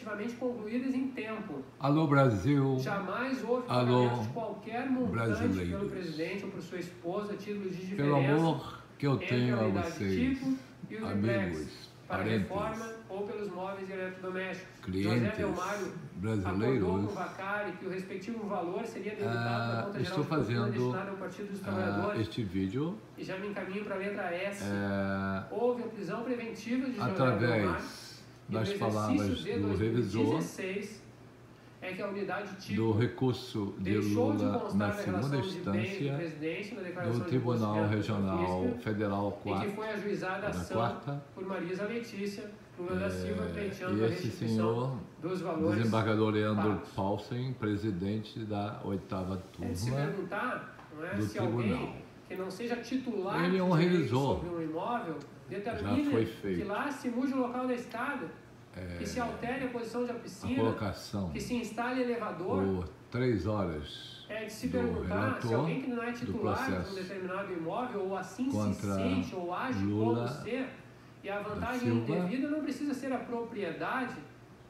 efetivamente concluídas em tempo. Alô, Brasil. Jamais houve Alô, pagamento de qualquer montante pelo presidente ou por sua esposa a título de diferença. Pelo amor que eu tenho a vocês, tipo e os amigos, para parentes, reforma ou pelos móveis e eletrodomésticos. clientes José Belmário brasileiros, acordou com o Vacari que o respectivo valor seria debitado da conta estou geral de fortuna fazendo destinada ao Partido dos Trabalhadores. este vídeo E já me encaminho para a letra S. Houve a prisão preventiva de José Belmário. através das palavras do revisor é que a unidade tipo do recurso de Lula na segunda instância do Tribunal Regional Federal 4, e que foi ajuizada a ação por Marisa Letícia Lula da Silva, pleiteando a esse restituição senhor, dos valores desembargador Leandro pagos. Paulsen, presidente da 8ª turma se perguntar, não é, do se Tribunal. Alguém que não seja titular Ele é um revisor, sobre um imóvel, já determine foi feito. que lá se mude o local da escada, que se altere a posição da piscina, A colocação que se instale elevador. por 3 horas É de se do perguntar se relator alguém que não é titular de um determinado imóvel ou assim se contra sente ou age Lula como ser, e a vantagem Silva, indevida não precisa ser a propriedade,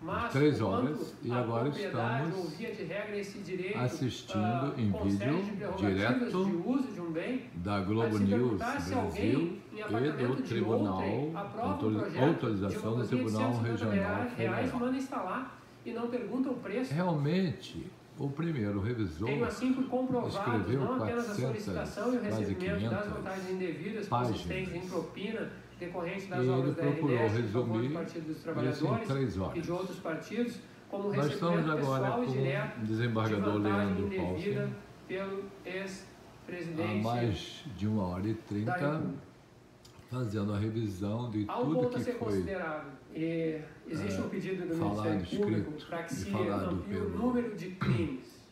mas 3 quanto horas, e a agora propriedade estamos ou via de regra esse direito assistindo em concede vídeo prerrogativas direto de uso de um bem, da Globo se News perguntar se Brasil alguém em e apartamento do de Tribunal, outrem aprova um projeto autorização do de uma Tribunal cozinha de R$150 Regional reais Federal. manda instalar e não pergunta o preço. Realmente, o primeiro revisor Tenho assim por comprovado escreveu não apenas a 400, solicitação e o quase recebimento das 500 vantagens indevidas páginas. consistentes em propina decorrente das E ele obras da procurou RNEST em favor do resumir Partido dos isso em Trabalhadores 3 horas. e de outros partidos, como Nós estamos recebimento agora pessoal e com direto o desembargador de vantagem Leandro indevida Paulsen, pelo há ex-presidente mais de 1h30, da República. fazendo a revisão de Há um tudo ponto a que ser foi considerado. Existe um pedido do falado, Ministério Público escrito para que e se falado amplie o pelo- número de crimes.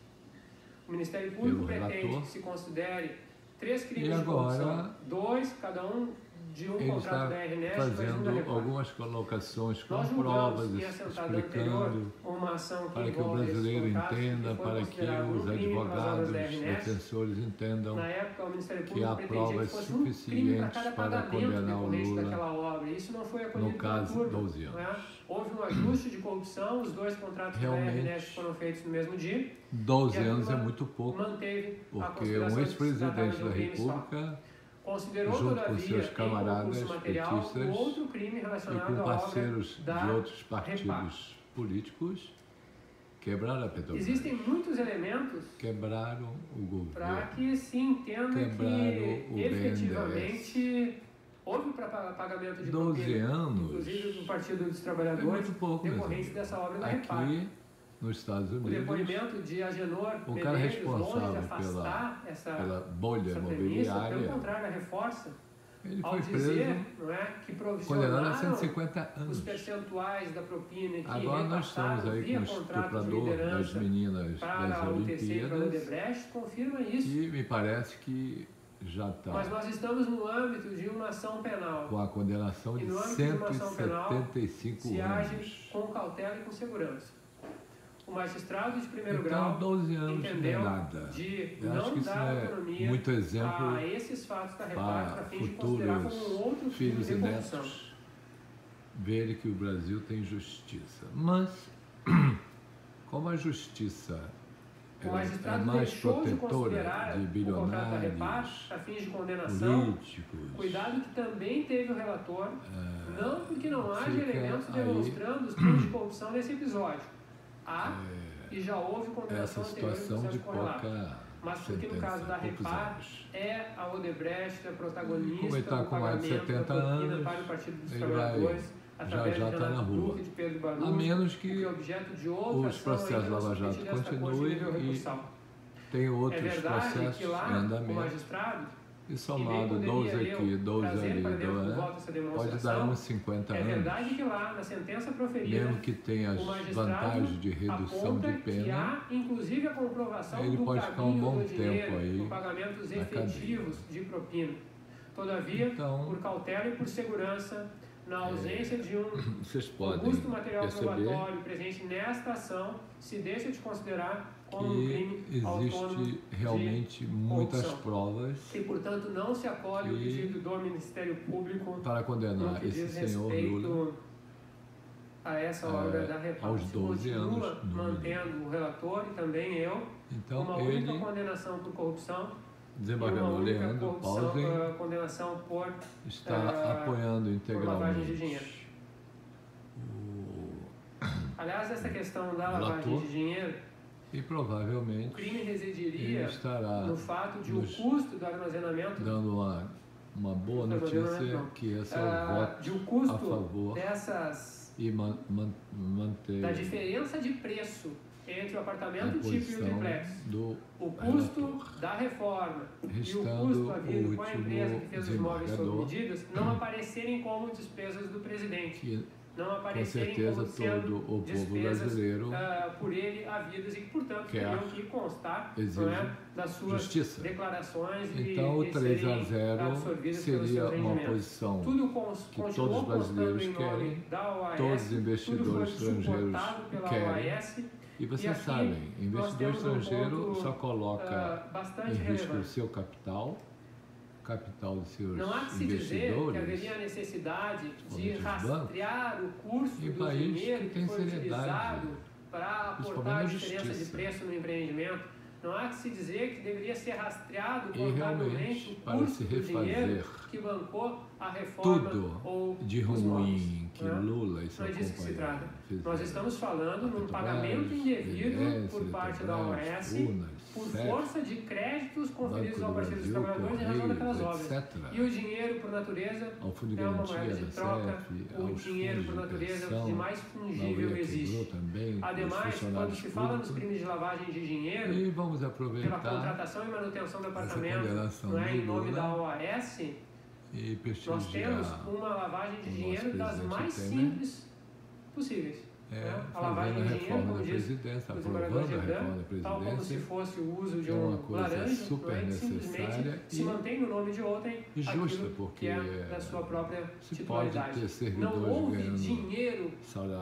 O Ministério Público pelo pretende relator. que se considere 3 crimes E de agora, corrupção, 2, cada um de um ele contrato está da RNEST, mais um da fazendo Repar. algumas colocações com Nós provas, julgamos em assentada anterior explicando uma ação que para que o envolve esses brasileiro contratos, entenda, foi para que considerado os crime pelas obras advogados, da RNEST. defensores entendam Na época, o Ministério que Público há pretendia provas que fosse um crime para suficientes cada para pagamento condenar o decorrente Lula, daquela obra. Isso não foi acolhido no caso, pela turma, 12 não é? anos. Houve um ajuste de corrupção, os 2 contratos da Realmente, RNEST foram feitos no mesmo dia. 12 E a anos é turma muito pouco, manteve a porque consideração um de que se tratava ex-presidente de um da crime só. República, Considerou, junto com todavia, seus em camaradas concurso material, petistas um outro crime e relacionado com à obra parceiros da de outros Repar. partidos políticos, quebraram a Petrobras, Existem muitos elementos quebraram o para governo, que se entenda quebraram que o efetivamente houve pagamento de 12 propina, anos inclusive do Partido dos é Trabalhadores, muito pouco, meus decorrente amigos. dessa obra da Repar. Aqui nos Estados O Unidos, depoimento de Agenor o cara Medeiros, longe de responsável afastar pela bolha essa premissa, pelo imobiliária, contrário, a reforça, ele ao foi dizer, preso, não é, que condenado a provisionaram 150 os anos. percentuais da propina que Agora nós estamos repassaram aí via com o contrato de estuprador das liderança meninas para das a UTC e para a Olimpíadas, Odebrecht, confirma isso. e me parece que já está Mas nós estamos no âmbito de uma ação penal. com a condenação E de no âmbito de uma ação penal, 175 se age anos. com cautela e com segurança. O magistrado de primeiro Então, grau 12 anos não é entendeu nada. de Eu acho que não isso dar não é autonomia muito exemplo a esses fatos da Repar para para fim de considerar como um futuros outro crime filhos de e corrupção. netos verem que o Brasil tem justiça. Mas, como a justiça O é magistrado mais deixou de protetora considerar de o contrato da Repar bilionários, a fins de condenação. políticos, Cuidado que também teve o relator, não porque não haja fica elementos aí demonstrando os crimes de corrupção nesse episódio. Há e já houve condenação essa anterior em situação de processo correlato. pouca Mas porque no sentença, caso da poucos Repar, anos. é a Odebrecht a protagonista Como ele está do com mais de pagamento 70 da propina anos, para o Partido dos ele Trabalhadores, através já de está na Renato rua. Duque e de Pedro Barroso, A menos o que é objeto de outra os ação processos ainda não Lava Jato submetida a esta corte de continuem nível e recursal. tem É outros verdade processos que em lá, o andamento. magistrado, E somado 12 aqui, 12 ali, pode dar uns 50 é anos, verdade que lá, na sentença proferida, mesmo que tenha as o magistrado vantagens de redução de aponta que pena, há, inclusive, a comprovação ele do pode ficar um caminho bom do dinheiro tempo aí no pagamentos na efetivos de propina. Todavia, Então, por cautela e por segurança, na ausência de um vocês podem robusto material perceber probatório presente nesta ação, se deixa de considerar como um crime que autônomo existe realmente de muitas corrupção. provas E, portanto, não se acolhe o E pedido do Ministério Público para no condenar que esse diz senhor respeito Lula. a essa obra da Repart. Aos 12 anos. Mantendo o relator e também eu, então, uma única condenação por corrupção. Desembargador Leandro Paulsen condenação por está apoiando integralmente por lavagem de dinheiro. Aliás, essa questão da lavagem de dinheiro, e provavelmente o crime residiria no fato de o custo do armazenamento, dando uma boa notícia, que esse é o voto de o custo a favor dessas, e manter da diferença de preço entre o apartamento tipo e o triplex, o custo da reforma e o custo havido com a empresa que fez os móveis sob medidas não aparecerem como despesas do presidente. Não aparecerem como sendo todo o povo despesas brasileiro por ele havidas e que, portanto, teriam que constar das suas justiça. Declarações então, e o 3-0 seria uma posição que todos os brasileiros querem, todos os investidores estrangeiros querem. E vocês sabem, investidor estrangeiro só coloca em risco o seu capital de seus não há que se dizer que haveria a necessidade de rastrear o curso do dinheiro que foi utilizado para aportar a diferença de preço no empreendimento. Não há que se dizer que deveria ser rastreado contabilmente o curso do dinheiro que bancou a reforma ou de ruim que Lula e sua companhia fizeram. Nós estamos falando num pagamento indevido por parte da OAS por força de créditos conferidos ao Partido dos Trabalhadores em razão daquelas obras. E o dinheiro, por natureza, é uma moeda de troca, o dinheiro, por natureza, de mais fungível existe. Ademais, quando se fala nos crimes de lavagem de dinheiro, pela contratação e manutenção do apartamento, não é, em nome da OAS, nós temos uma lavagem de dinheiro das mais simples possíveis. A lavagem de dinheiro, como diz o desembargador Gebran, tal como se fosse o uso de um laranja, que simplesmente se mantém no nome de outrem aquilo que é da sua própria titularidade. Não houve dinheiro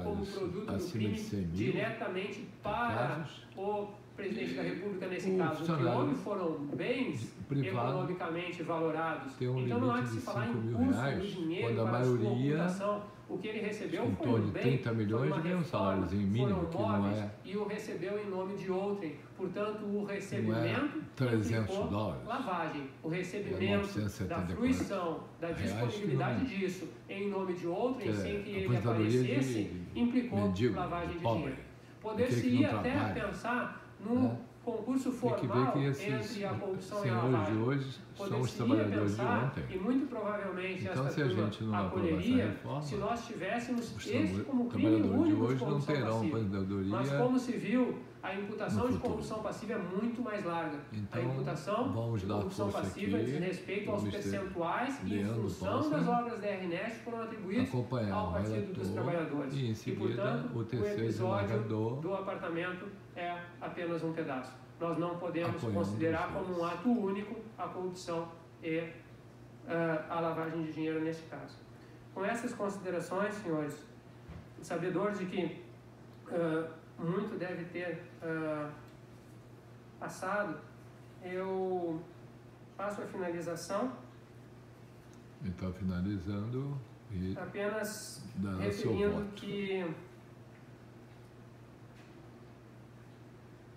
como produto do crime diretamente para o presidente da República, nesse caso. O que houve foram bens economicamente valorados. Então não há que se falar em custo do dinheiro para a sua ocultação. O que ele recebeu foi um bem, foi uma reforma, foram móveis e o recebeu em nome de outrem. Portanto, o recebimento implicou lavagem. O recebimento da fruição, da disponibilidade disso em nome de outrem, sem que ele aparecesse, implicou lavagem de dinheiro. Poder-se-ia até pensar num concurso formal entre a corrupção e a lavagem. Poder-se-ia pensar, e muito provavelmente então, esta turma acolheria, se nós tivéssemos este como crime único de corrupção passiva. Mas como se viu, a imputação de corrupção passiva é muito mais larga. A imputação de corrupção passiva diz respeito aos percentuais que, em função das obras da RNEST, foram atribuídos ao Partido dos Trabalhadores. E, portanto, o episódio do apartamento é apenas um pedaço. Nós não podemos considerar como um ato único a corrupção e a lavagem de dinheiro nesse caso. Com essas considerações, senhores, sabedores de que muito deve ter passado, eu passo a finalização. Então, finalizando e apenas referindo que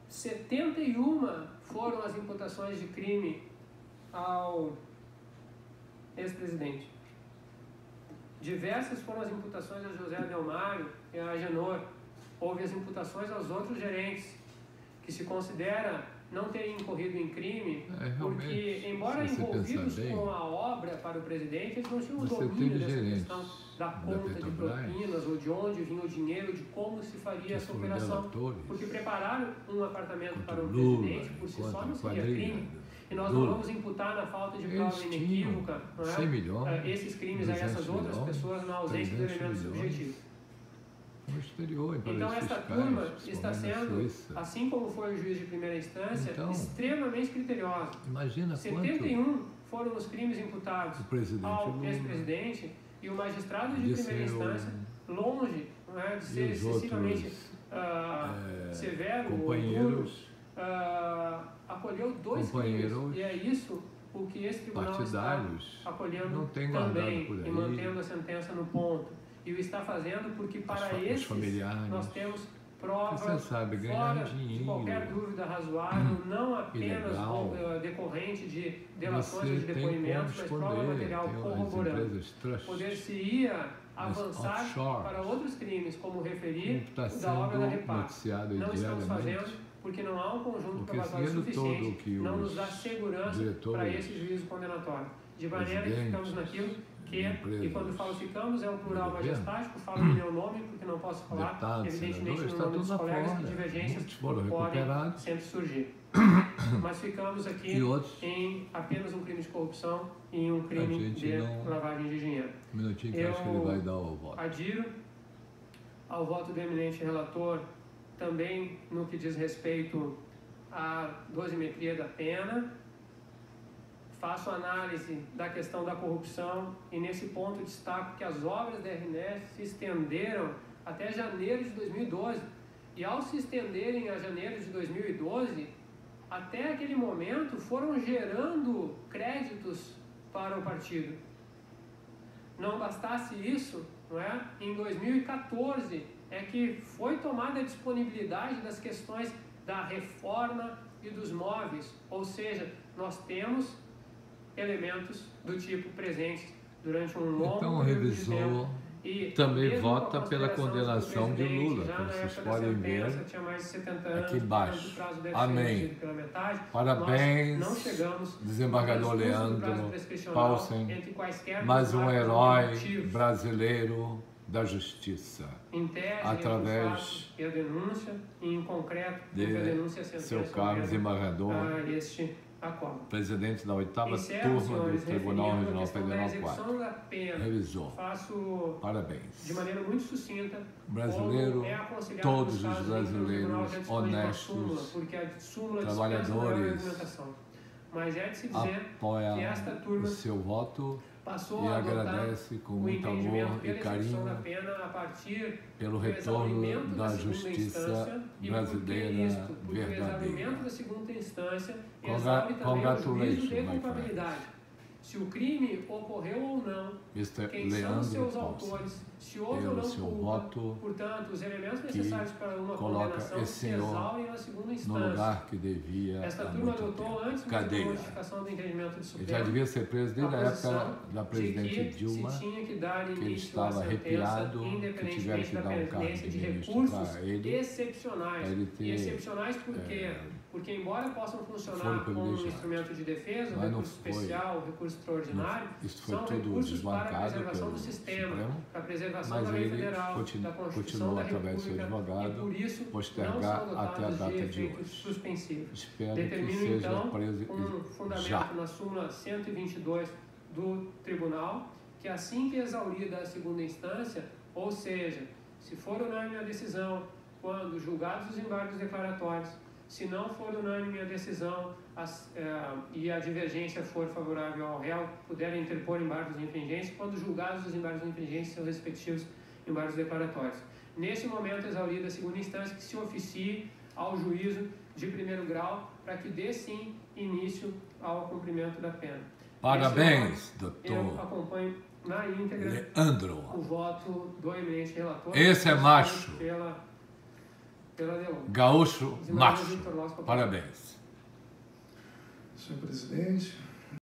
71 foram as imputações de crime ao ex-presidente. Diversas foram as imputações a José Adelmário e a Agenor. Houve as imputações aos outros gerentes, que se considera não terem incorrido em crime, porque, embora envolvidos com a obra para o presidente, eles não tinham domínio dessa questão da conta de propinas, ou de onde vinha o dinheiro, de como se faria essa operação. Porque prepararam um apartamento para o presidente, por si só não seria crime. E nós não vamos imputar na falta de prova inequívoca, esses crimes a essas outras pessoas na ausência do elemento subjetivo. Então, esta turma está sendo, assim como foi o juiz de primeira instância, extremamente criteriosa. Imagina 71 foram os crimes imputados ao ex-presidente e o magistrado de primeira instância, longe de ser excessivamente severo ou duro, acolheu 2 crimes. E é isso o que esse tribunal está acolhendo também e mantendo a sentença no ponto. e o está fazendo porque para esses nós temos prova fora de qualquer dúvida razoável, não apenas decorrente de delações ou de depoimentos, mas prova material corroborando. Poder-se-ia avançar para outros crimes, como referir o da obra da Repar. Não estamos fazendo porque não há um conjunto probatório suficiente, não nos dá segurança para esse juízo condenatório. De maneira que ficamos naquilo que, e quando falo ficamos, é um plural majestático, falo em meu nome, porque não posso falar, evidentemente, no nome dos colegas, que divergências podem sempre surgir. Mas ficamos aqui em apenas um crime de corrupção e em um crime de lavagem de dinheiro. Eu adiro ao voto do eminente relator também no que diz respeito à dosimetria da pena. Faço análise da questão da corrupção e nesse ponto destaco que as obras da RNES se estenderam até janeiro de 2012 e ao se estenderem a janeiro de 2012, até aquele momento foram gerando créditos para o partido. Não bastasse isso, não é? Em 2014 é que foi tomada a disponibilidade das questões da reforma e dos móveis, ou seja, nós temos elementos do tipo presentes durante um longo período de tempo. E também vota pela condenação de Lula, como vocês podem ver aqui embaixo. Amém. Parabéns, desembargador Leandro Paulsen, mais um herói brasileiro da justiça, através de seu caro desembargador, presidente da 8ª turma do Tribunal Regional Federal 4. Revisor. Parabéns. De maneira muito sucinta, brasileiro, todos os brasileiros honestos, trabalhadores, apoia o seu voto e agradece com muito amor e carinho pelo retorno da justiça brasileira verdadeira. Congratulations, my friend. Se o crime ocorreu ou não, quem são seus autores, se houve ou não culpa, portanto, os elementos necessários para uma condenação se exaurem na segunda instância. No lugar que devia. Esta turma adotou antes da modificação do entendimento do Supremo. Ele já devia ser preso desde a época da presidente Dilma, que ele estava arrepiado, que tiveram que dar um cargo de ministro para ele. Excepcionais por quê? Porque, embora possam funcionar como um instrumento de defesa, um recurso especial, recurso extraordinário, são recursos para a preservação do sistema, para a preservação da lei federal, da Constituição da República, e por isso não são dotados de efeitos suspensivos. Determino, então, um fundamento na súmula 122 do Tribunal, que assim que exaurida a segunda instância, ou seja, se for unânime a decisão, quando julgados os embargos declaratórios, se não for unânime a decisão e a divergência for favorável ao réu, puderem interpor embargos infringentes, quando julgados os embargos infringentes seus respectivos embargos declaratórios. Neste momento, exaurida a segunda instância, que se oficie ao juízo de primeiro grau para que dê, sim, início ao cumprimento da pena. Parabéns, doutor. Eu acompanho na íntegra Leandro. O voto do eminente relator. Esse é macho. Pela gaúcho macho. Parabéns. Senhor presidente,